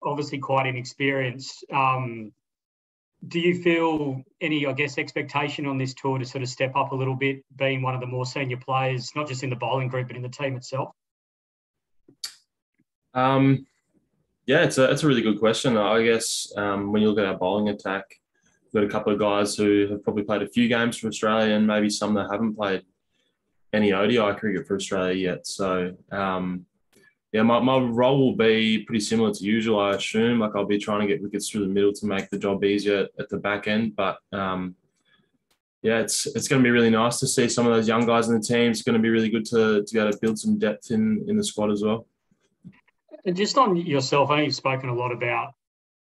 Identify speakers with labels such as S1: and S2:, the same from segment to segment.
S1: obviously quite inexperienced. Do you feel any, I guess, expectation on this tour to sort of step up a little bit, being one of the more senior players, not just in the bowling group, but in the team itself?
S2: Yeah, it's a really good question. I guess when you look at our bowling attack, we've got a couple of guys who have probably played a few games for Australia and maybe some that haven't played any ODI cricket for Australia yet. So, yeah, my role will be pretty similar to usual, I assume. Like, I'll be trying to get wickets through the middle to make the job easier at the back end. But, yeah, it's going to be really nice to see some of those young guys in the team. It's going to be really good to be able to build some depth in the squad as well.
S1: And just on yourself, I know you've spoken a lot about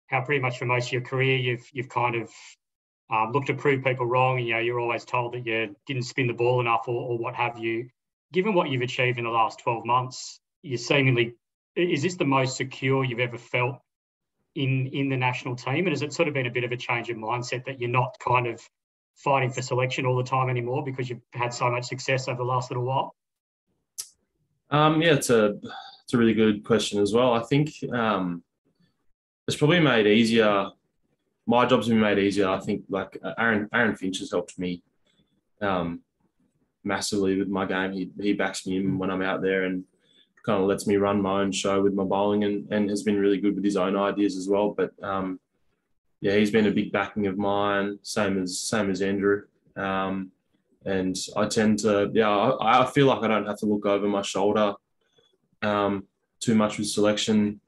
S1: how pretty much for most of your career you've kind of looked to prove people wrong, and you're always told that you didn't spin the ball enough or what have you. Given what you've achieved in the last 12 months, is this the most secure you've ever felt in the national team? And has it sort of been a bit of a change of mindset that you're not kind of fighting for selection all the time anymore because you've had so much success over the last little while?
S2: Yeah, it's a really good question as well. I think it's probably made easier. My job's been made easier. I think like Aaron Finch has helped me massively with my game. He backs me in when I'm out there and kind of lets me run my own show with my bowling and has been really good with his own ideas as well. But yeah, he's been a big backing of mine, same as Andrew. And I tend to, I feel like I don't have to look over my shoulder too much with selection.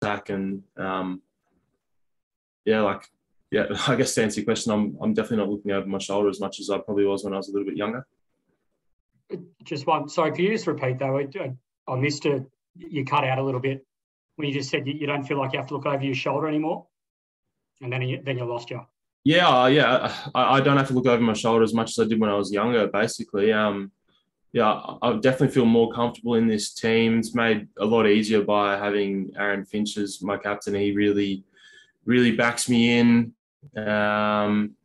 S2: And I guess to answer your question, I'm definitely not looking over my shoulder as much as I probably was when I was a little bit younger.
S1: Just one. Sorry, can you just repeat that? I missed it. You cut out a little bit when you just said you don't feel like you have to look over your shoulder anymore, and then you lost you.
S2: Yeah. I don't have to look over my shoulder as much as I did when I was younger. Basically, yeah, I definitely feel more comfortable in this team. It's made a lot easier by having Aaron Finch as my captain. He really, really backs me in.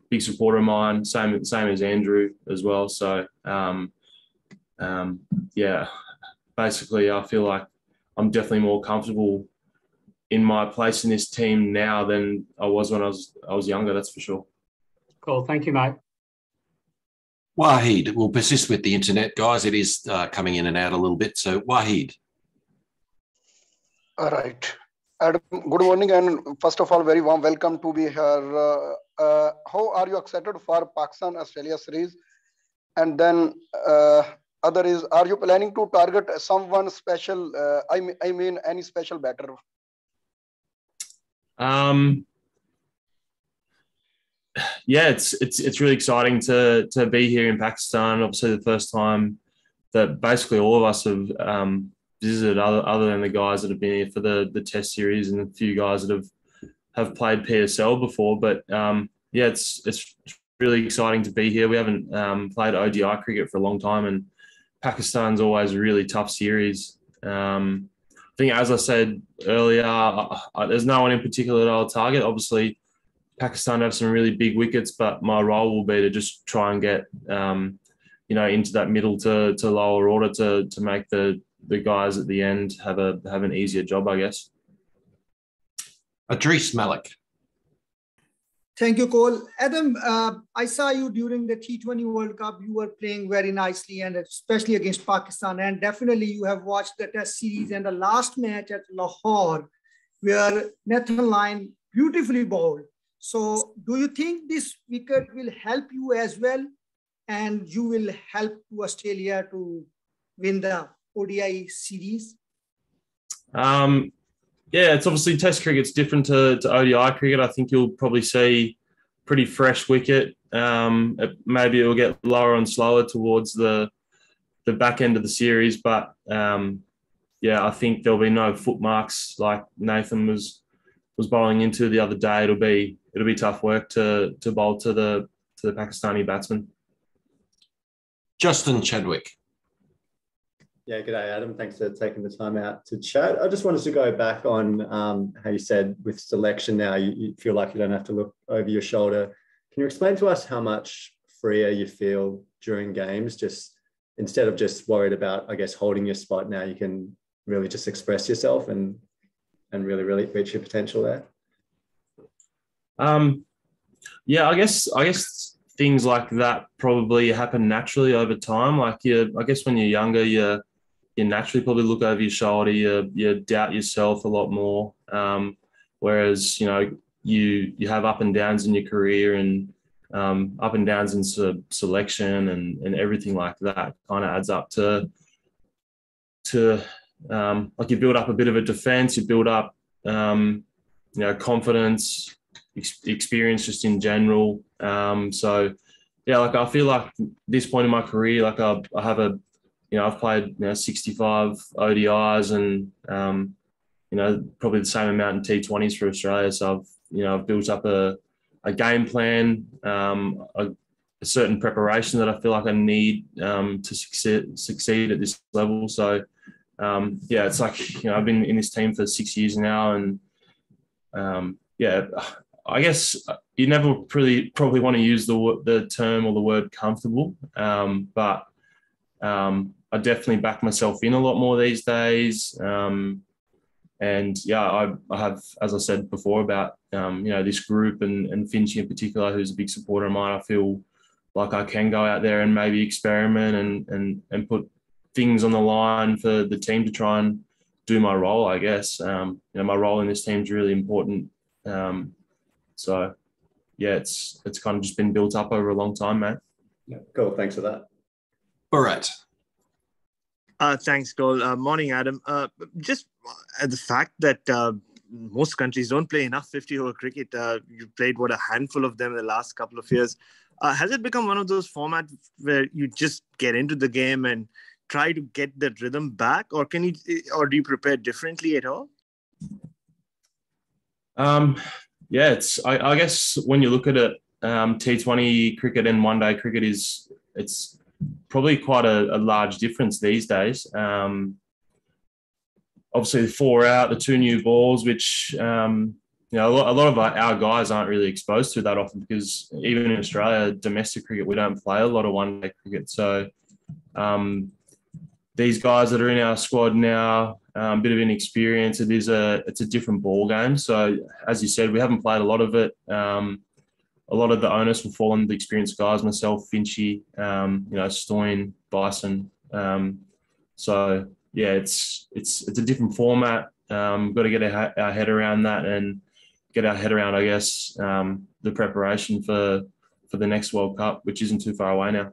S2: Big supporter of mine. Same as Andrew as well. So, yeah, basically, I feel like I'm definitely more comfortable in my place in this team now than I was when I was younger. That's for sure.
S1: Cool. Thank you, mate.
S3: Wahid, we'll persist with the internet, guys. It is coming in and out a little bit. So, Wahid.
S4: All right. Adam, good morning. And first of all, very warm welcome to be here. How are you excited for Pakistan-Australia series? And then other is, are you planning to target someone special? I mean, any special batter?
S2: Yeah, it's really exciting to be here in Pakistan. Obviously, the first time that basically all of us have visited, other than the guys that have been here for the Test series and a few guys that have played PSL before. But yeah, it's really exciting to be here. We haven't played ODI cricket for a long time, and Pakistan's always a really tough series. I think, as I said earlier, there's no one in particular that I'll target. Obviously, Pakistan have some really big wickets, but my role will be to just try and get, into that middle to lower order to make the guys at the end have an easier job, I guess.
S3: Adrees Malik.
S5: Thank you, Cole. Adam, I saw you during the T20 World Cup. You were playing very nicely, and especially against Pakistan. And definitely you have watched the Test series and the last match at Lahore, where Nathan Lyon beautifully bowled. So do you think this wicket will help you as well, and you will help to Australia to win the ODI series?
S2: Yeah, it's obviously Test cricket's different to ODI cricket. I think you'll probably see pretty fresh wicket. Maybe it will get lower and slower towards the back end of the series, but yeah, I think there'll be no footmarks like Nathan was bowling into the other day. It'll be tough work to bowl to the Pakistani batsman.
S3: Justin Chadwick.
S6: Yeah, g'day, Adam. Thanks for taking the time out to chat. I just wanted to go back on how you said with selection now, you feel like you don't have to look over your shoulder. Can you explain to us how much freer you feel during games, just instead of just worried about, I guess, holding your spot, now you can really just express yourself and really reach your potential there?
S2: Yeah, I guess things like that probably happen naturally over time. Like I guess when you're younger, you naturally probably look over your shoulder, you doubt yourself a lot more. Whereas, you have up and downs in your career and up and downs in selection and everything like that kind of adds up to like you build up a bit of a defense, you build up, confidence, experience just in general. So yeah, like I feel like this point in my career, like I have I've played 65 ODIs and probably the same amount in T20s for Australia. So I've built up a game plan, a certain preparation that I feel like I need to succeed at this level. So yeah, it's like I've been in this team for 6 years now, and yeah, I guess you never probably want to use the term or the word comfortable, but I definitely back myself in a lot more these days. And yeah, I have, as I said before about, this group and Finchie in particular, who's a big supporter of mine, I feel like I can go out there and maybe experiment and put things on the line for the team to try and do my role, I guess. My role in this team is really important. So yeah, it's kind of just been built up over a long time, mate.
S6: Yeah, cool. Thanks for that.
S3: Barat.
S7: Thanks, Cole. Morning, Adam. Just the fact that most countries don't play enough 50-over cricket. You played, a handful of them in the last couple of years. Has it become one of those formats where you just get into the game and try to get the rhythm back, or do you prepare differently at all?
S2: Yeah, I guess when you look at it, T20 cricket and one-day cricket it's probably quite a large difference these days. Obviously, the 4 out, the 2 new balls, which a lot of our guys aren't really exposed to that often, because even in Australia, domestic cricket, we don't play a lot of one-day cricket. So these guys that are in our squad now, a bit of inexperience, it's a different ball game. So as you said, we haven't played a lot of it. A lot of the onus will fall on the experienced guys, myself, Finchie, Stoyan, Bison. So yeah, it's a different format. We've got to get our head around that and get our head around, I guess, the preparation for the next World Cup, which isn't too far away now.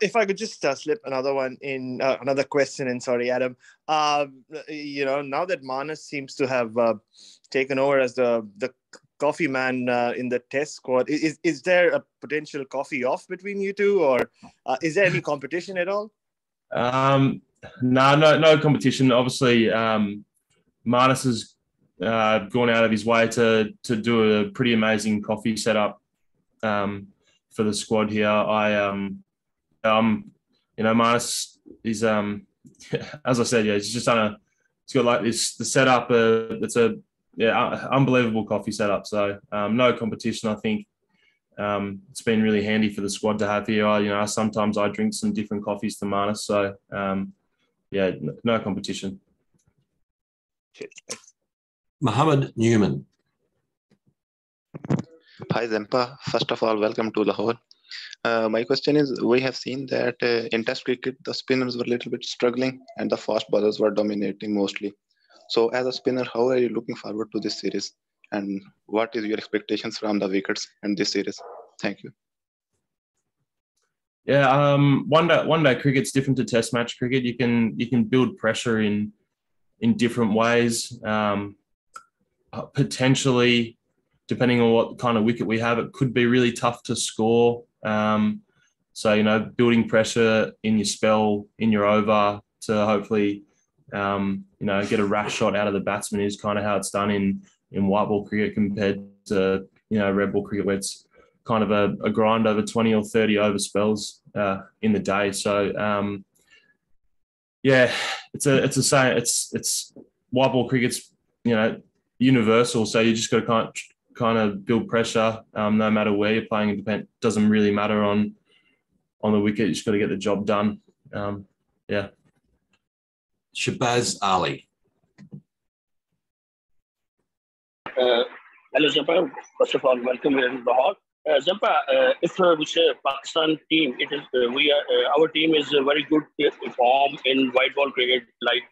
S7: If I could just slip another one in, another question in, sorry, Adam. Now that Manas seems to have taken over as the coffee man in the test squad, is there a potential coffee off between you two, or is there any competition at all? No competition. Obviously, Manas has gone out of his way to do a pretty amazing coffee setup for the squad here. Manas is, as I said, yeah, he's just it's got like the setup. It's unbelievable coffee setup. So no competition. I think it's been really handy for the squad to have here. Sometimes I drink some different coffees to Manas. So no competition.
S3: Mohammed Newman.
S8: Hi, Zampa. First of all, welcome to Lahore. My question is, we have seen that in Test cricket, the spinners were a little bit struggling and the fast bowlers were dominating mostly. So as a spinner, how are you looking forward to this series? And what is your expectations from the wickets in this series? Thank you.
S2: Yeah, one day cricket's different to Test match cricket. You can build pressure in different ways. Potentially, depending on what kind of wicket we have, it could be really tough to score. So building pressure in your spell, in your over, to hopefully get a rash shot out of the batsman is kind of how it's done in white ball cricket compared to red ball cricket, where it's kind of a grind over 20 or 30 over spells in the day. So it's a saying. It's white ball cricket's universal. So you just got to kind of build pressure no matter where you're playing. It doesn't really matter on on the wicket. You just got to get the job done. Yeah.
S3: Shabazz Ali.
S9: Hello, Zampa. First of all, welcome here in Lahore. Zampa, if we say Pakistan team, it is our team is very good form in white ball cricket, like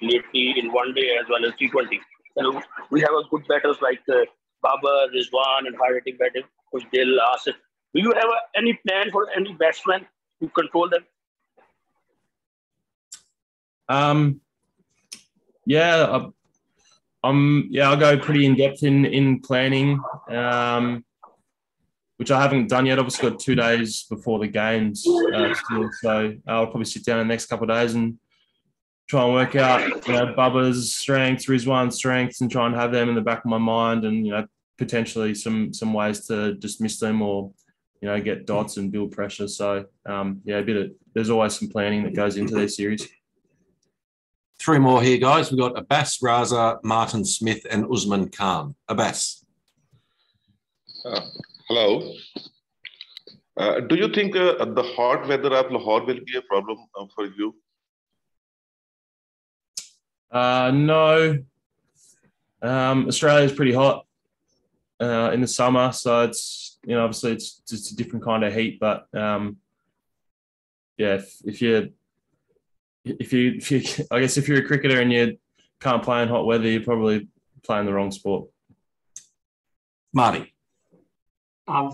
S9: lately in one day as well as T20. And we have a good batters like Babar, Rizwan, and hard hitting batters, which they'll ask. Do you have any plan for any batsmen to control them?
S2: Yeah, I'll go pretty in depth in planning, which I haven't done yet. Obviously, got 2 days before the games still, so I'll probably sit down in the next couple of days and try and work out, Bubba's strengths, Rizwan's strengths, and try and have them in the back of my mind, and potentially some ways to dismiss them or get dots and build pressure. So there's always some planning that goes into these series.
S3: 3 more here, guys. We've got Abbas, Raza, Martin Smith, and Usman Khan. Abbas.
S10: Hello. Do you think the hot weather of Lahore will be a problem for you?
S2: No. Australia is pretty hot in the summer, so it's obviously it's just a different kind of heat. But if you I guess if you're a cricketer and you can't play in hot weather, you're probably playing the wrong sport.
S3: Marty.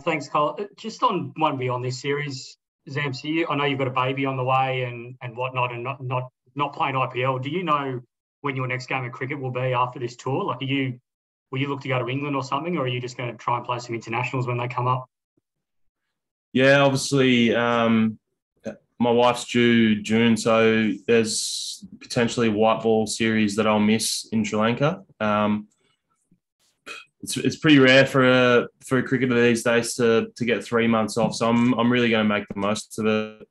S1: Thanks, Cole. Just on one beyond this series, Zamp, I know you've got a baby on the way and whatnot, and not playing IPL. Do you know when your next game of cricket will be after this tour? Like, will you look to go to England or something, or are you just going to try and play some internationals when they come up? Yeah,
S2: obviously, my wife's due June, so there's potentially white ball series that I'll miss in Sri Lanka. It's pretty rare for a cricketer these days to get 3 months off, so I'm really going to make the most of it.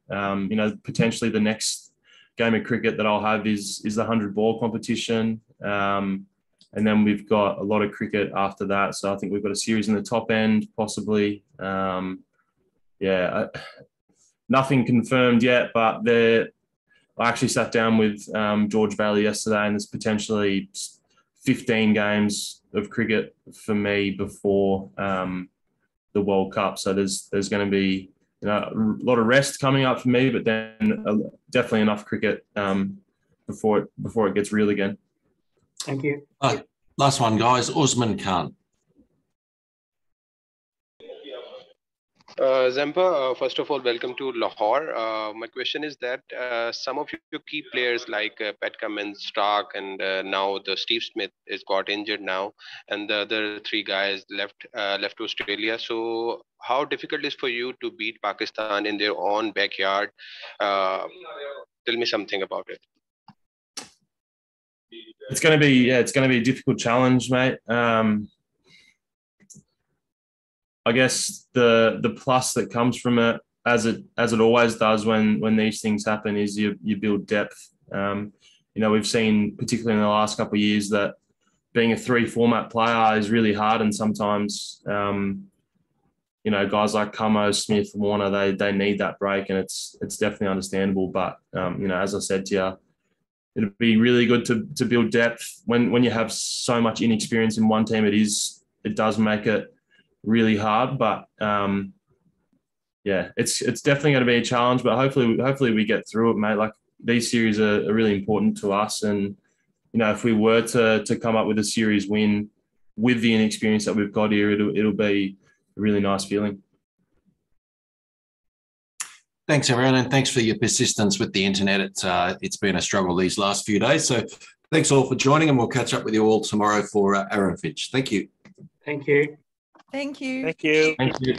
S2: Potentially the next game of cricket that I'll have is the 100 ball competition, and then we've got a lot of cricket after that. So I think we've got a series in the top end, possibly. Nothing confirmed yet, but I actually sat down with George Bailey yesterday, and there's potentially 15 games of cricket for me before the World Cup. So there's going to be a lot of rest coming up for me, but then definitely enough cricket before it gets real again.
S1: Thank you.
S3: Last one, guys. Usman Khan.
S11: Zampa, first of all, welcome to Lahore. My question is that some of your key players like Pat Cummins, Stark, and now the Steve Smith is got injured now, and the other 3 guys left to Australia. So how difficult is for you to beat Pakistan in their own backyard? Tell me something about it.
S2: It's going to be a difficult challenge, mate. I guess the plus that comes from it, as it always does when these things happen, is you build depth. We've seen, particularly in the last couple of years, that being a 3 format player is really hard, and sometimes guys like Cummo, Smith, Warner, they need that break, and it's definitely understandable. But as I said to you, it'd be really good to build depth when you have so much inexperience in one team. It does make it really hard, but it's definitely going to be a challenge, but hopefully we get through it, mate. Like, these series are really important to us, and if we were to come up with a series win with the inexperience that we've got here, it'll be a really nice feeling.
S3: Thanks, everyone, and thanks for your persistence with the internet. It's been a struggle these last few days, so thanks all for joining, and we'll catch up with you all tomorrow for Aaron Finch. Thank you.
S1: Thank you.
S12: Thank you.
S7: Thank you.
S2: Thank you.